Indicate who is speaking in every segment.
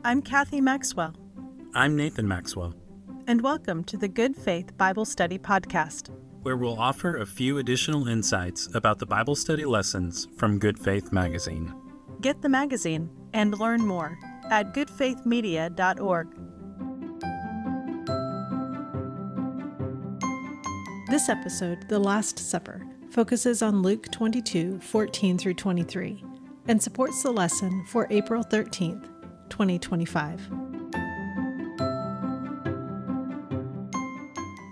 Speaker 1: I'm Kathy Maxwell.
Speaker 2: I'm Nathan Maxwell.
Speaker 1: And welcome to the Good Faith Bible Study Podcast,
Speaker 2: where we'll offer a few additional insights about the Bible study lessons from Good Faith Magazine.
Speaker 1: Get the magazine and learn more at goodfaithmedia.org. This episode, The Last Supper, focuses on Luke 22:14 through 23, and supports the lesson for April 13th, 2025.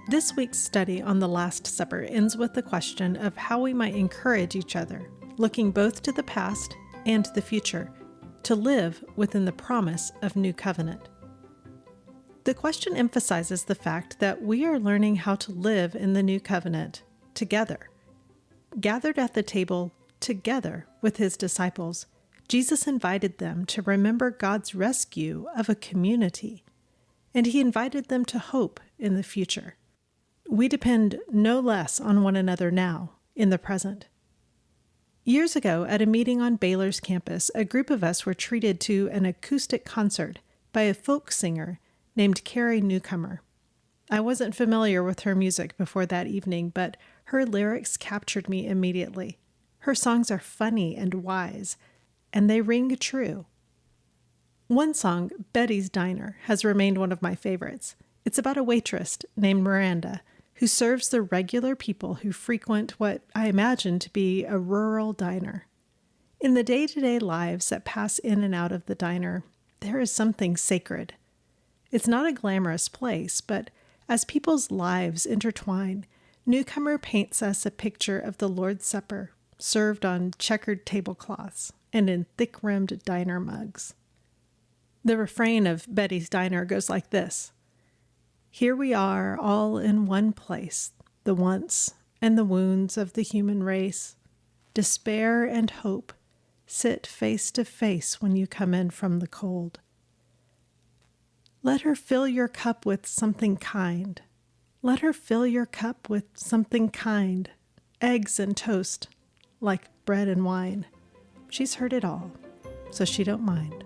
Speaker 1: This week's study on the Last Supper ends with the question of how we might encourage each other, looking both to the past and the future, to live within the promise of New Covenant. The question emphasizes the fact that we are learning how to live in the New Covenant together. Gathered at the table together with his disciples, Jesus invited them to remember God's rescue of a community, and he invited them to hope in the future. We depend no less on one another now, in the present. Years ago, at a meeting on Baylor's campus, a group of us were treated to an acoustic concert by a folk singer named Carrie Newcomer. I wasn't familiar with her music before that evening, but her lyrics captured me immediately. Her songs are funny and wise, and they ring true. One song, Betty's Diner, has remained one of my favorites. It's about a waitress named Miranda who serves the regular people who frequent what I imagine to be a rural diner. In the day-to-day lives that pass in and out of the diner, there is something sacred. It's not a glamorous place, but as people's lives intertwine, Newcomer paints us a picture of the Lord's Supper, served on checkered tablecloths and in thick-rimmed diner mugs. The refrain of Betty's Diner goes like this: "Here we are, all in one place, the wants and the wounds of the human race. Despair and hope sit face to face when you come in from the cold. Let her fill your cup with something kind. Let her fill your cup with something kind. Eggs and toast, like bread and wine. She's heard it all, so she don't mind."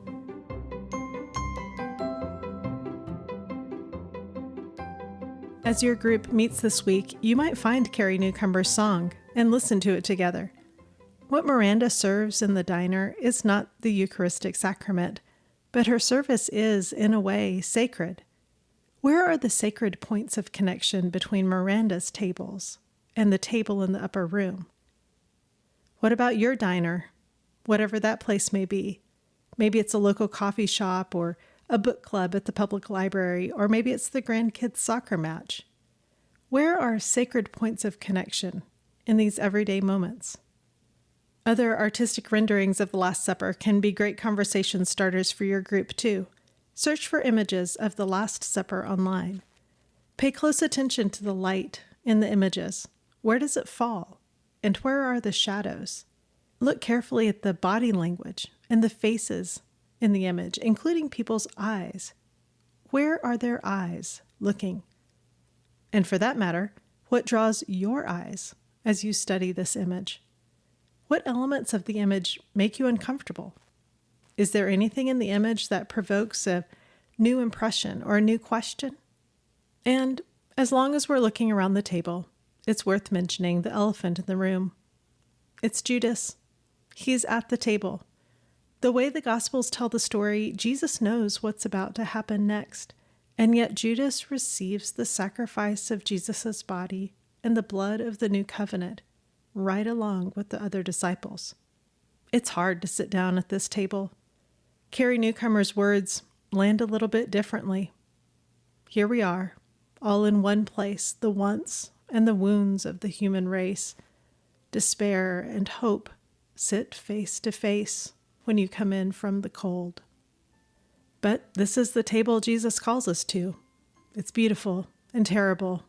Speaker 1: As your group meets this week, you might find Carrie Newcomer's song and listen to it together. What Miranda serves in the diner is not the Eucharistic sacrament, but her service is, in a way, sacred. Where are the sacred points of connection between Miranda's tables and the table in the upper room? What about your diner, whatever that place may be? Maybe it's a local coffee shop or a book club at the public library, or maybe it's the grandkids' soccer match. Where are sacred points of connection in these everyday moments? Other artistic renderings of the Last Supper can be great conversation starters for your group, too. Search for images of the Last Supper online. Pay close attention to the light in the images. Where does it fall? And where are the shadows? Look carefully at the body language and the faces in the image, including people's eyes. Where are their eyes looking? And for that matter, what draws your eyes as you study this image? What elements of the image make you uncomfortable? Is there anything in the image that provokes a new impression or a new question? And as long as we're looking around the table, it's worth mentioning the elephant in the room. It's Judas. He's at the table. The way the Gospels tell the story, Jesus knows what's about to happen next, and yet Judas receives the sacrifice of Jesus' body and the blood of the new covenant right along with the other disciples. It's hard to sit down at this table. Carrie Newcomer's words land a little bit differently. Here we are, all in one place, the wants and the wounds of the human race. Despair and hope sit face to face when you come in from the cold. But this is the table Jesus calls us to. It's beautiful and terrible.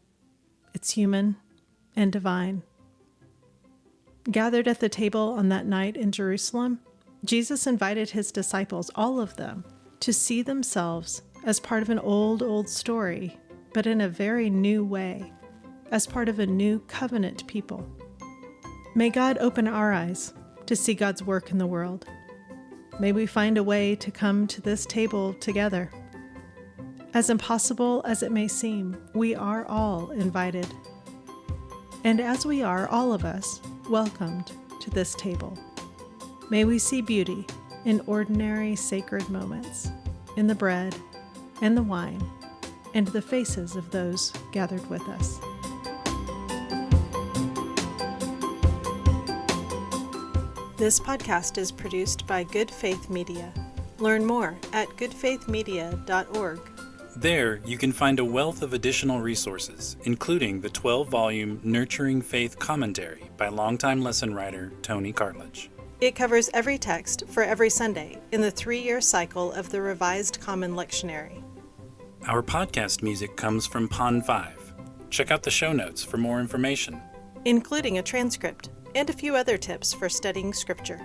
Speaker 1: It's human and divine. Gathered at the table on that night in Jerusalem, Jesus invited his disciples, all of them, to see themselves as part of an old story, but in a very new way, as part of a new covenant people. May God open our eyes to see God's work in the world. may we find a way to come to this table together. As impossible as it may seem, we are all invited. And as we are, all of us, welcomed to this table. May we see beauty in ordinary sacred moments, in the bread and the wine, and the faces of those gathered with us. This podcast is produced by Good Faith Media. Learn more at goodfaithmedia.org.
Speaker 2: There, you can find a wealth of additional resources, including the 12-volume Nurturing Faith Commentary by longtime lesson writer Tony Cartledge.
Speaker 1: It covers every text for every Sunday in the 3-year cycle of the Revised Common Lectionary.
Speaker 2: Our podcast music comes from Pond 5. Check out the show notes for more information,
Speaker 1: including a transcript and a few other tips for studying Scripture.